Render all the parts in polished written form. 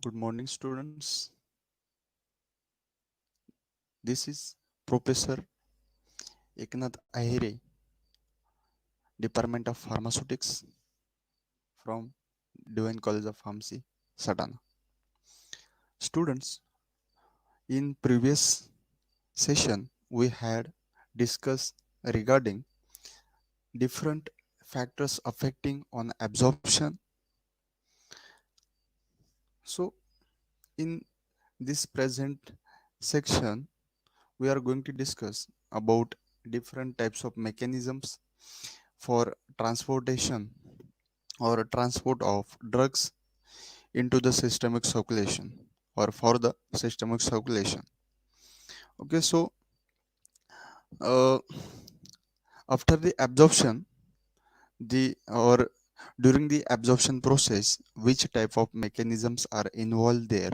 Good morning, students. This is Professor Eknath Ahire, Department of Pharmaceutics from Divine College of Pharmacy, Satana. Students, in previous session, we had discussed regarding different factors affecting on absorption. So, in this present section, we are going to discuss about different types of mechanisms for transportation or transport of drugs into the systemic circulation or for the systemic circulation. Okay, so uh, after the absorption, the or during the absorption process, which type of mechanisms are involved there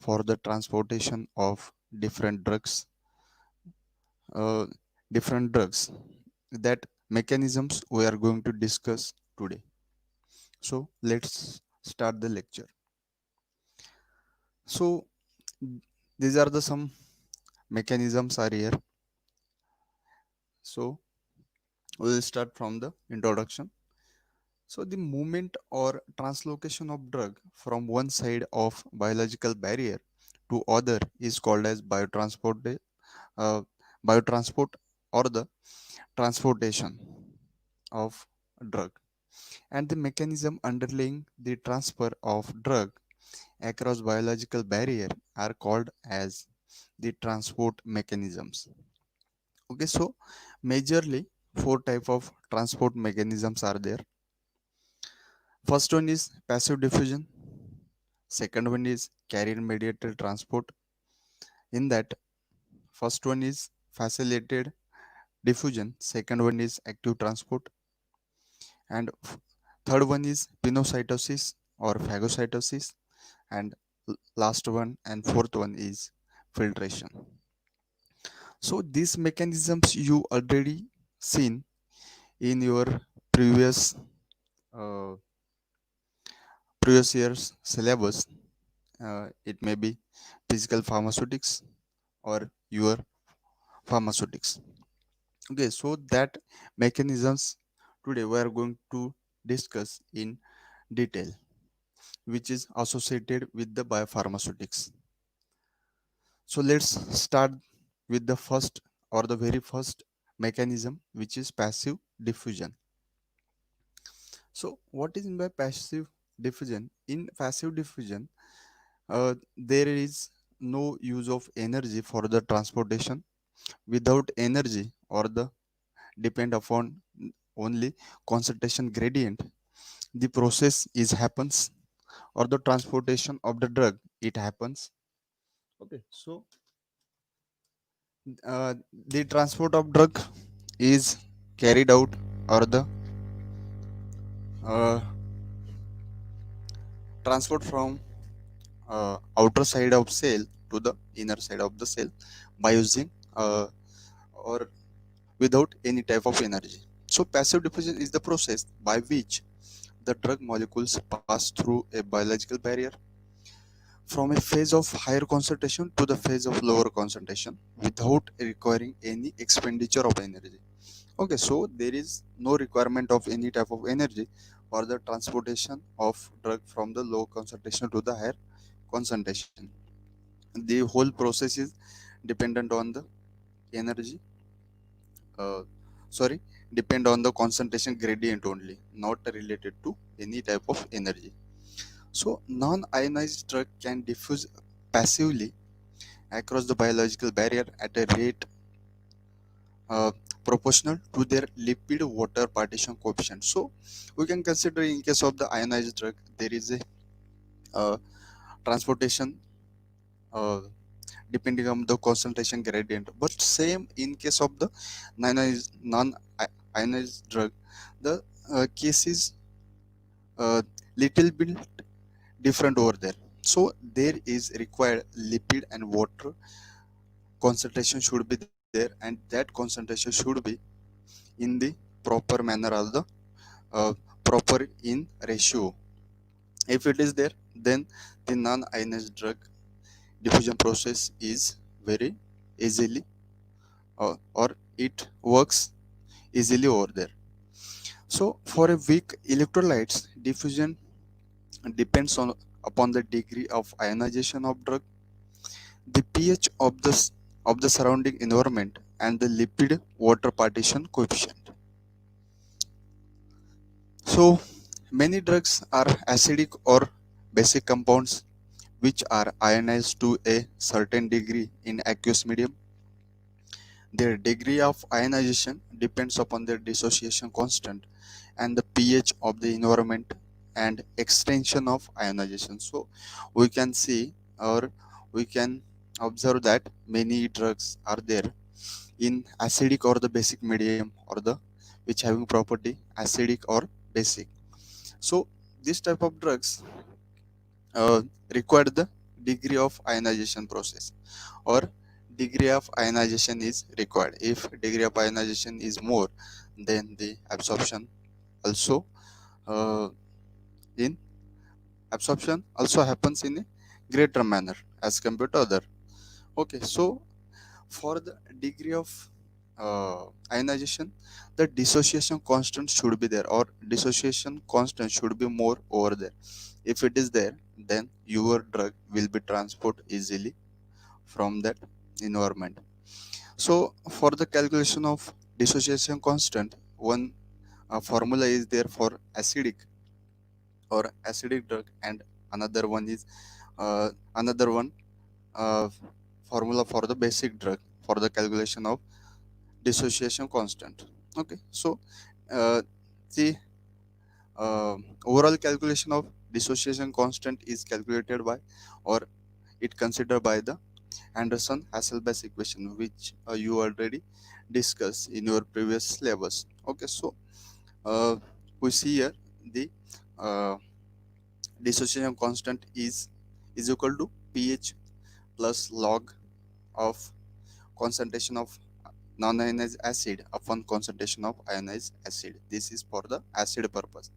for the transportation of uh, different drugs? That mechanisms we are going to discuss today. So let's start the lecture. So these are the some mechanisms are here. So we'll start from the introduction. So the movement or translocation of drug from one side of biological barrier to other is called as uh, biotransport or the transportation of drug. And the mechanism underlying the transfer of drug across biological barrier are called as the transport mechanisms. Okay, so majorly four type of transport mechanisms are there. First one is passive diffusion. Second one is carrier mediated transport. In that, first one is facilitated diffusion. Second one is active transport. And third one is pinocytosis or phagocytosis. And last one and fourth one is filtration. So these mechanisms you already seen in your previous uh, previous year's syllabus. It may be physical pharmaceutics or your pharmaceutics. Okay, so that mechanisms today we are going to discuss in detail, which is associated with the biopharmaceutics. So let's start with the first or the very first mechanism, which is passive diffusion. So what is meant by passive diffusion? In passive diffusion, there is no use of energy for the transportation. Without energy or the depend upon only concentration gradient, the process is happens or the transportation of the drug it happens. Okay, so the transport of drug is carried out or the uh, transport from outer side of cell to the inner side of the cell by using or without any type of energy. So passive diffusion is the process by which the drug molecules pass through a biological barrier from a phase of higher concentration to the phase of lower concentration without requiring any expenditure of energy. Okay, so there is no requirement of any type of energy for the transportation of drug from the low concentration to the higher concentration. The whole process is dependent on the energy, uh, sorry, depend on the concentration gradient only, not related to any type of energy. So non-ionized drug can diffuse passively across the biological barrier at a rate uh, proportional to their lipid water partition coefficient. So we can consider in case of the ionized drug, there is a transportation uh, depending on the concentration gradient. But same in case of the non-ionized drug, the case is little bit different over there. So there is required lipid and water concentration should be there, and that concentration should be in the proper manner of the proper in ratio. If it is there, then the non-ionized drug diffusion process is very easily, or it works easily over there. So for a weak electrolytes, diffusion depends on upon the degree of ionization of drug, the pH of the surrounding environment, and the lipid water partition coefficient. So many drugs are acidic or basic compounds which are ionized to a certain degree in aqueous medium. Their degree of ionization depends upon their dissociation constant and the pH of the environment and extension of ionization. So we can see, or we can observe that many drugs are there in acidic or the basic medium, or the which having property acidic or basic. So this type of drugs require the degree of ionization process, or degree of ionization is required. If degree of ionization is more, then the absorption also uh, in absorption also happens in a greater manner as compared to other. Okay, so for the degree of ionization, the dissociation constant should be there, or dissociation constant should be more over there. If it is there, then your drug will be transported easily from that environment. So for the calculation of dissociation constant, one formula is there for acidic or acidic drug, and another one is another one uh, formula for the basic drug for the calculation of dissociation constant. Okay, so uh, the overall calculation of dissociation constant is calculated by, or it considered by the Anderson-Hasselbalch equation, which you already discussed in your previous syllabus. Okay, so uh, we see here the uh, dissociation constant is equal to pH plus log of concentration of non-ionized acid upon concentration of ionized acid. This is for the acid purpose.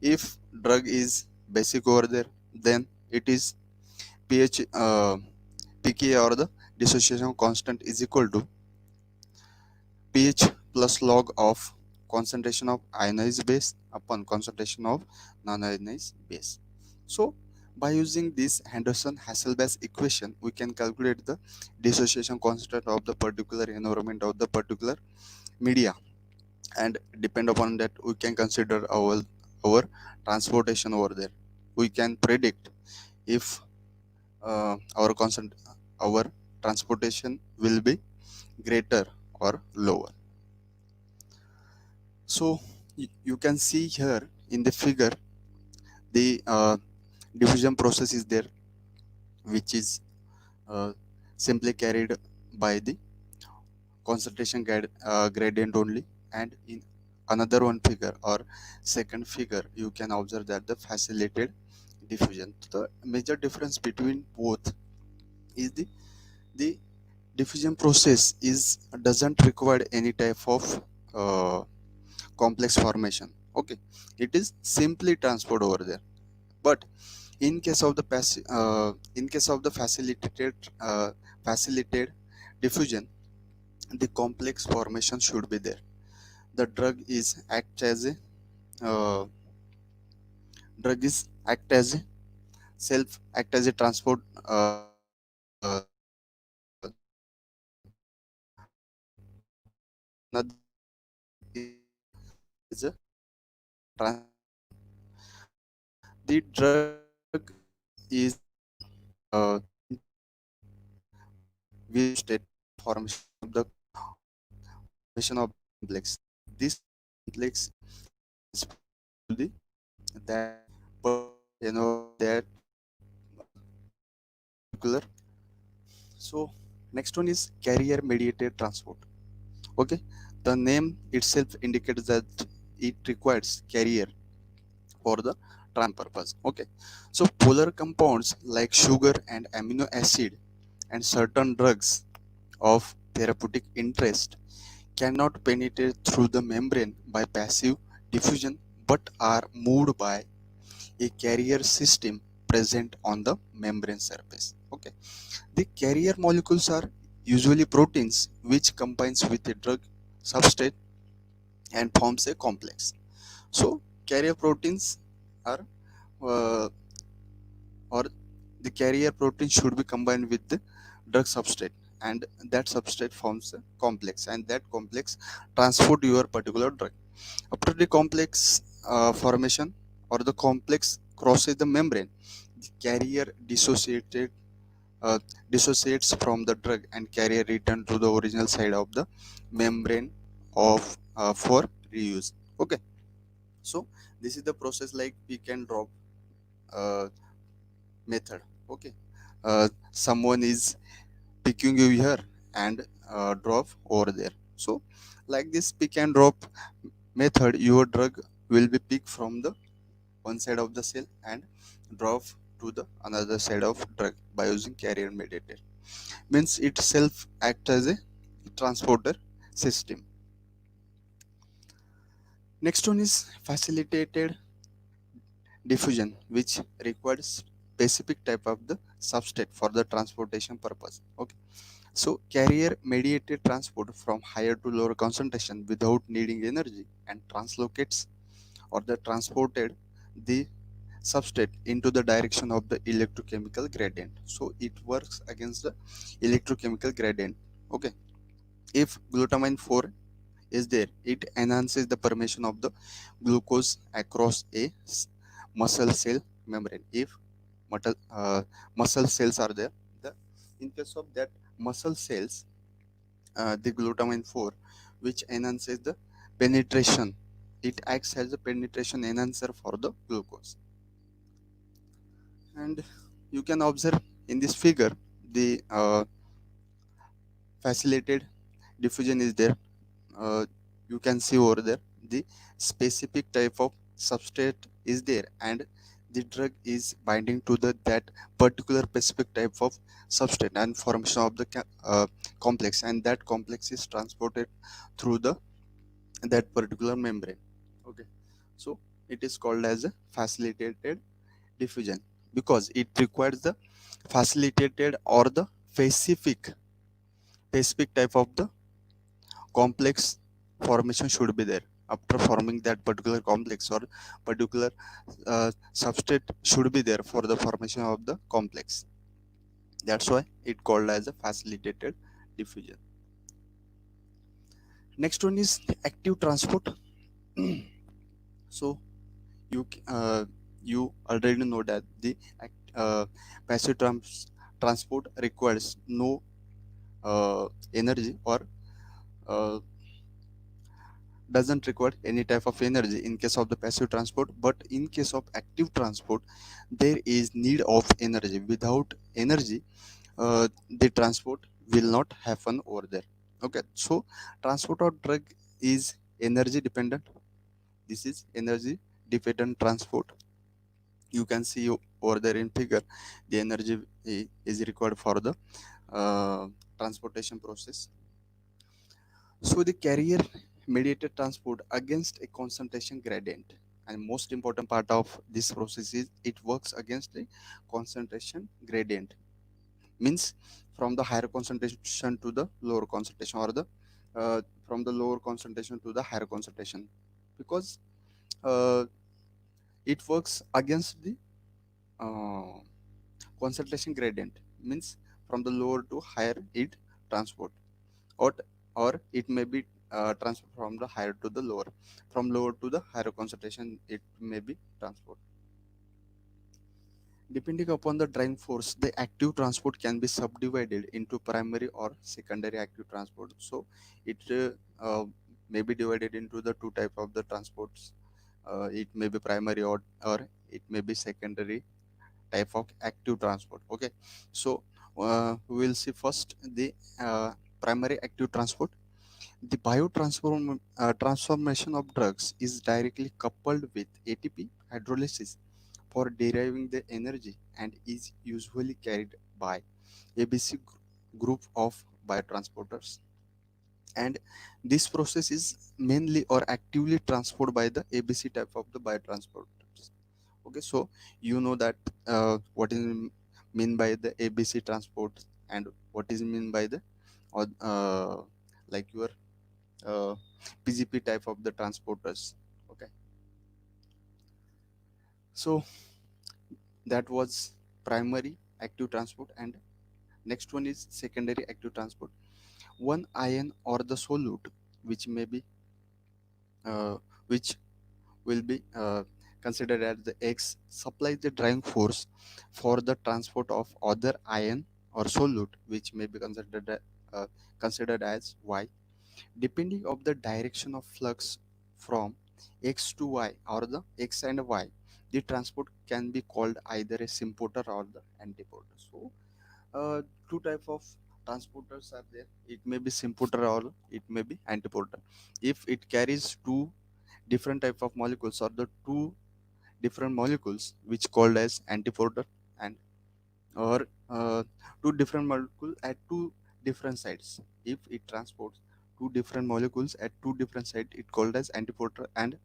If drug is basic over there, then it is pH pKa, or the dissociation constant, is equal to pH plus log of concentration of ionized base upon concentration of non-ionized base. So by using this Henderson-Hasselbalch equation, we can calculate the dissociation constant of the particular environment of the particular media, and depend upon that we can consider our transportation over there. We can predict if our transportation will be greater or lower. So you can see here in the figure the diffusion process is there, which is uh, simply carried by the concentration gradient only. And in another one figure, or second figure, you can observe that the facilitated diffusion. The major difference between both is the diffusion process is doesn't require any type of uh, complex formation. Okay, it is simply transport over there. But in case of the in case of the facilitated diffusion, the complex formation should be there. The uh, drug is act as a act as a transport, another is a the drug is uh, with state formation of the formation of complex. This complex is to the that that particular. So next one is carrier mediated transport. Okay, the name itself indicates that it requires carrier for the transport purpose. Okay, so polar compounds like sugar and amino acid and certain drugs of therapeutic interest cannot penetrate through the membrane by passive diffusion, but are moved by a carrier system present on the membrane surface. Okay, the carrier molecules are usually proteins which combines with a drug substrate and forms a complex. So carrier proteins are uh, or the carrier protein should be combined with the drug substrate, and that substrate forms a complex, and that complex transport your particular drug. After the complex formation or the complex crosses the membrane, the carrier uh, dissociates from the drug and carrier return to the original side of the membrane of for reuse. Okay, so this is the process like pick and drop uh, method. Okay, someone is picking you here and drop over there. So like this pick and drop method, your drug will be picked from the one side of the cell and drop to the another side of drug by using carrier mediated. Means itself act as a transporter system. Next one is facilitated diffusion, which requires specific type of the substrate for the transportation purpose. Okay, so carrier mediated transport from higher to lower concentration without needing energy and translocates or the transported the substrate into the direction of the electrochemical gradient. So it works against the electrochemical gradient. Okay, if glutamine 4 is there, it enhances the permeation of the glucose across a muscle cell membrane. If muscle cells are there, the in case of that muscle cells, the glutamine 4 which enhances the penetration, it acts as a penetration enhancer for the glucose. And you can observe in this figure the facilitated diffusion is there. You can see over there the specific type of substrate is there, and the drug is binding to the that particular specific type of substrate and formation of the complex, and that complex is transported through the that particular membrane. Okay, so it is called as a facilitated diffusion because it requires the facilitated or the specific type of the complex formation should be there. After forming that particular complex or particular substrate should be there for the formation of the complex. That's why it called as a facilitated diffusion. Next one is active transport. So you already know that the passive transport requires no energy or uh, doesn't require any type of energy in case of the passive transport, but in case of active transport there is need of energy. Without energy, the transport will not happen over there. Okay, so transport of drug is energy dependent. This is energy dependent transport. You can see over there in figure the energy is required for the transportation process. So the carrier mediated transport against a concentration gradient, and most important part of this process is it works against a concentration gradient. Means from the higher concentration to the lower concentration, or the from the lower concentration to the higher concentration, because uh, it works against the uh, concentration gradient. Means from the lower to higher it transport, or it may be transfer from the higher to the lower, from lower to the higher concentration it may be transport. Depending upon the driving force, the active transport can be subdivided into primary or secondary active transport. So it may be divided into the two type of the transports. It may be primary, or it may be secondary type of active transport. Okay, so we will see first the primary active transport. The transformation of drugs is directly coupled with ATP hydrolysis for deriving the energy and is usually carried by ABC group of biotransporters. And this process is mainly or actively transported by the ABC type of the biotransporters. Okay, so you know that what is mean by the ABC transport and what is mean by the or like your uh, PGP type of the transporters. Okay, so that was primary active transport, and next one is secondary active transport. One ion or the solute which may be which will be considered as the X supplies the driving force for the transport of other ion or solute which may be uh, considered as Y. Depending of the direction of flux from X to Y or the X and Y, the transport can be called either a symphoter or the antiporter. So two type of transporters are there. It may be symphoter or it may be antiporter. If it carries two different type of molecules or the two different molecules which called as antiporter, and or two different molecules at two different sites. If it transports two different molecules at two different sites, it called as antiporter. And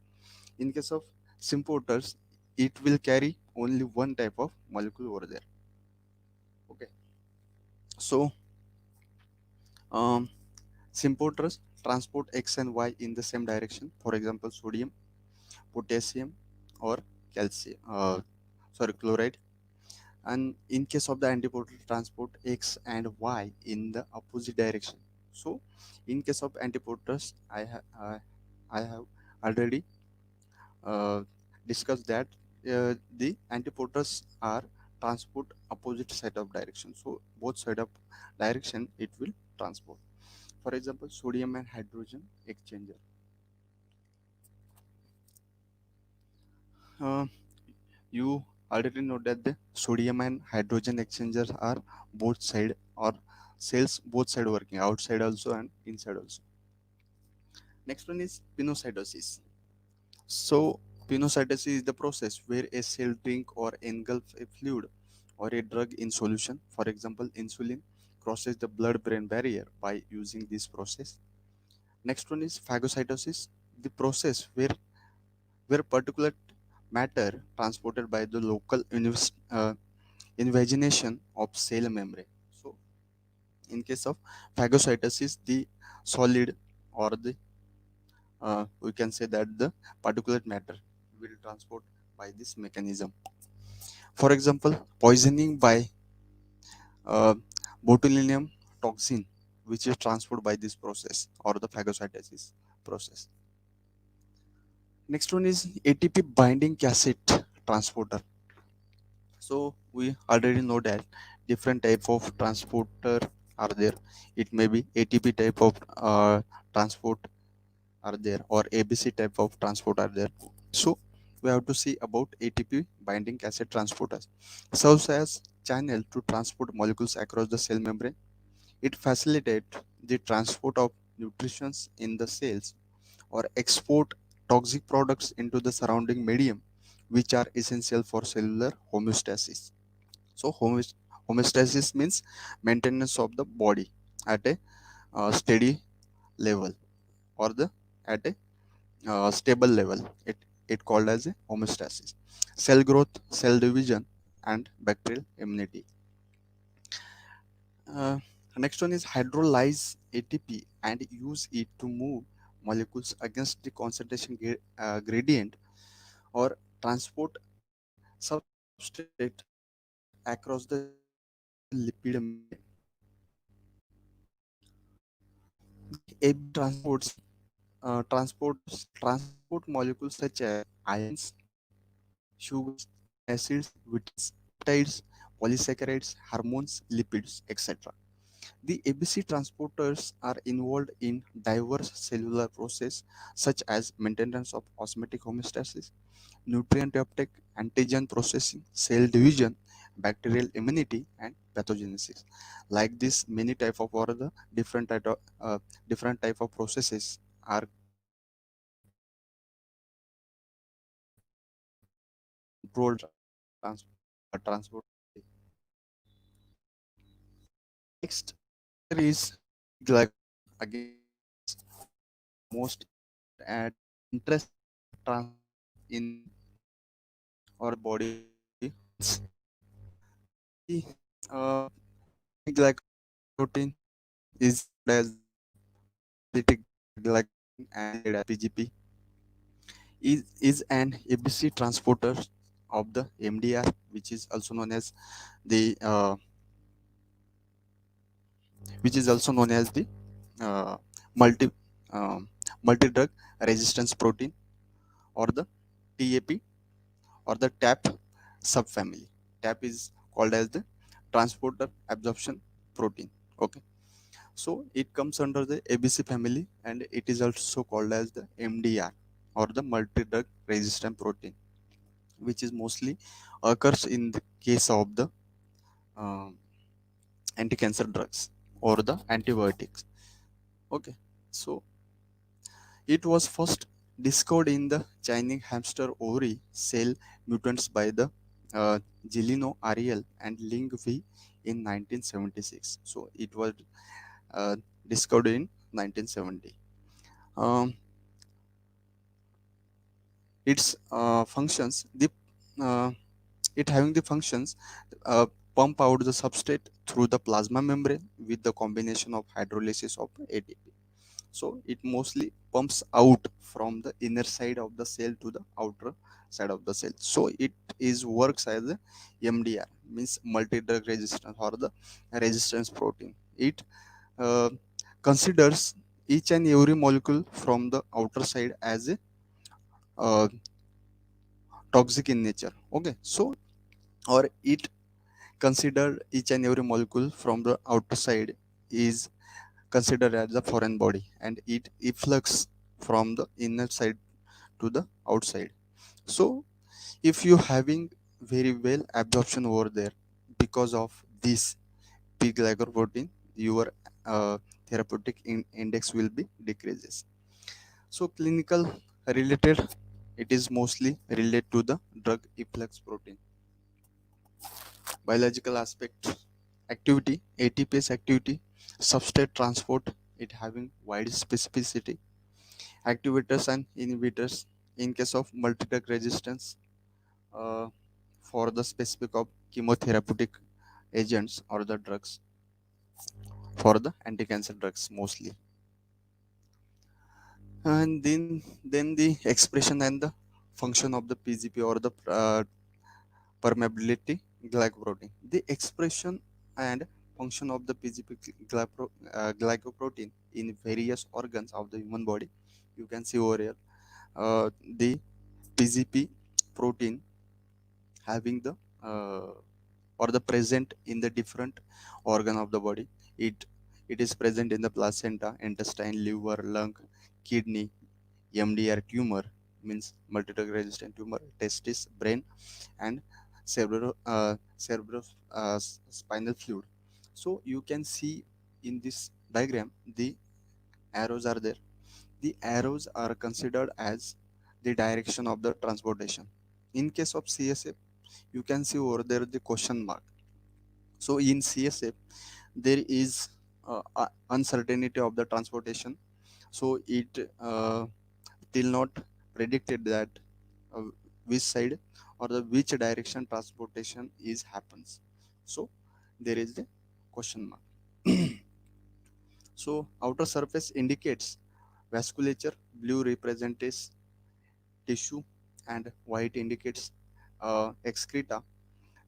in case of symphotters, it will carry only one type of molecule over there. Okay, so um, symphotters transport X and Y in the same direction. For example, sodium, potassium, or calcium. Sorry, chloride. And in case of the antiporter, transport X and Y in the opposite direction. So in case of antiporters, I have already uh, discussed that the antiporters are transport opposite side of direction, so both side of direction it will transport. For example, sodium and hydrogen exchanger. uh, you already know that the sodium and hydrogen exchangers are both side or cells both side working, outside also and inside also. Next one is pinocytosis. So pinocytosis is the process where a cell drink or engulf a fluid or a drug in solution. For example, insulin crosses the blood brain barrier by using this process. Next one is phagocytosis, the process where particulate matter transported by the local invagination of cell membrane. So, in case of phagocytosis, the solid or the we can say that the particulate matter will transport by this mechanism. For example, poisoning by uh, botulinum toxin, which is transported by this process or the phagocytosis process. Next one is ATP binding cassette transporter. So we already know that different type of transporter are there. It may be ATP type of transport are there or ABC type of transport are there. So we have to see about ATP binding cassette transporters. Serves as channel to transport molecules across the cell membrane. It facilitates the transport of nutrients in the cells or export toxic products into the surrounding medium, which are essential for cellular homeostasis. So homeostasis means maintenance of the body at a steady level or the at a stable level. It called as a homeostasis. Cell growth, cell division, and bacterial immunity. Uh, Next one is hydrolyze ATP and use it to move molecules against the concentration gradient or transport substrate across the lipid membrane. The AB transport molecules such as ions, sugars, acids, vitamins, peptides, polysaccharides, hormones, lipids, etc. The ABC transporters are involved in diverse cellular processes such as maintenance of osmotic homeostasis, nutrient uptake, antigen processing, cell division, bacterial immunity, and pathogenesis. Like this, many type of or the different type of processes are controlled transport. Next is glycogen. Again, most and interest transport in or the body holds. The P-glycoprotein is called as the paralytic glycoprotein, and PGP is an ABC transporter of the MDR, which is also known as the uh, multi multi-drug resistance protein, or the TAP, or the TAP subfamily. TAP is called as the transporter absorption protein. Okay, so it comes under the ABC family, and it is also called as the MDR, or the multi-drug resistant protein, which is mostly occurs in the case of the um, anti-cancer drugs or the antibiotics. Okay, so it was first discovered in the Chinese hamster ovary cell mutants by the uh, Gilino Ariel and Ling Wei in 1976. So it was uh, discovered in 1970. Um, its functions, the uh, it having the functions, uh, pump out the substrate through the plasma membrane with the combination of hydrolysis of ATP. So it mostly pumps out from the inner side of the cell to the outer side of the cell. So it is works as a MDR, means multi-drug resistance, or the resistance protein. It uh, considers each and every molecule from the outer side as a uh, toxic in nature. Okay, so or it considered each and every molecule from the outer side is considered as a foreign body, and it efflux from the inner side to the outside. So if you having very well absorption over there, because of this p glycoprotein, your therapeutic index will be decreases. So clinical related, it is mostly related to the drug efflux protein. Biological aspect, activity, ATPase activity, substrate transport, it having wide specificity, activators and inhibitors in case of multi-drug resistance, uh, for the specific of chemotherapeutic agents or the drugs, for the anti-cancer drugs mostly. And then the expression and the function of the PGP, or the permeability glycoprotein. The expression and function of the PGP glycoprotein in various organs of the human body. You can see over here the PGP protein having the or the present in the different organ of the body. It it is present in the placenta, intestine, liver, lung, kidney, MDR tumor, means multi-drug resistant tumor, testis, brain, and spinal fluid. So you can see in this diagram the arrows are there. The arrows are considered as the direction of the transportation. In case of CSF, you can see over there the question mark. So in CSF, there is uncertainty of the transportation. So it till not predicted that uh, which side or the which direction transportation is happens. So there is the question mark. So outer surface indicates vasculature, blue represents tissue, and white indicates excreta,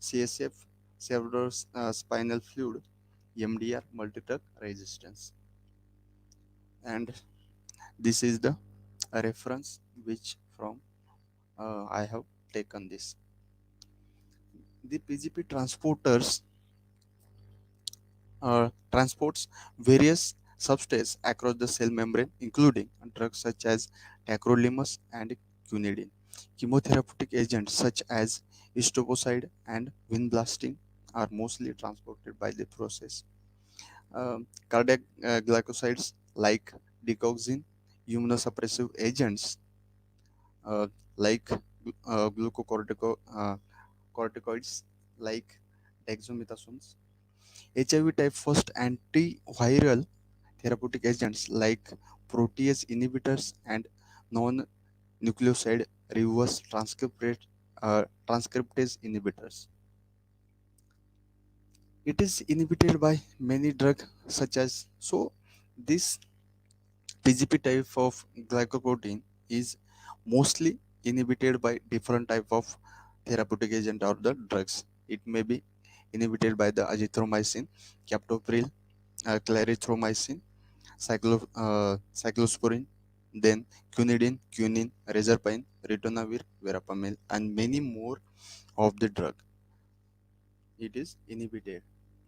CSF, cerebral spinal fluid, MDR, multi-drug resistance. And this is the reference which from I have taken this. The PGP transporters transports various substances across the cell membrane, including drugs such as tacrolimus and quinidine. Chemotherapeutic agents such as etoposide and vinblastine are mostly transported by the process. Cardiac glycosides like digoxin, immunosuppressive agents uh, like glucocorticoids like dexamethasones, HIV type first antiviral therapeutic agents like protease inhibitors and non-nucleoside reverse transcriptase transcriptase inhibitors. It is inhibited by many drugs such as, so this PGP type of glycoprotein is mostly inhibited by different type of therapeutic agent or the drugs. It may be inhibited by the azithromycin, captopril, clarithromycin, cyclosporin, then quinidine, quinine, rezapine, ritonavir, verapamil, and many more of the drug. It is inhibited.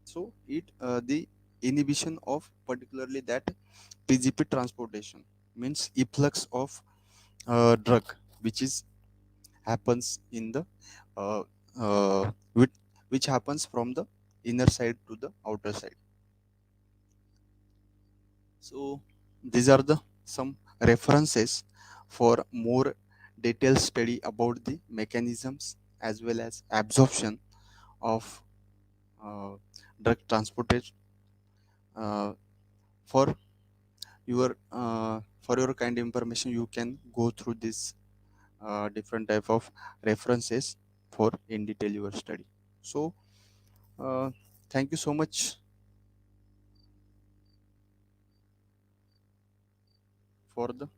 So the inhibition of particularly that PGP transportation means efflux of drug which is happens in the uh, which, which happens from the inner side to the outer side. So these are the some references for more detailed study about the mechanisms as well as absorption of uh, drug transportation. Uh, for your kind information, you can go through this different type of references for in detail your study. So uh, thank you so much for the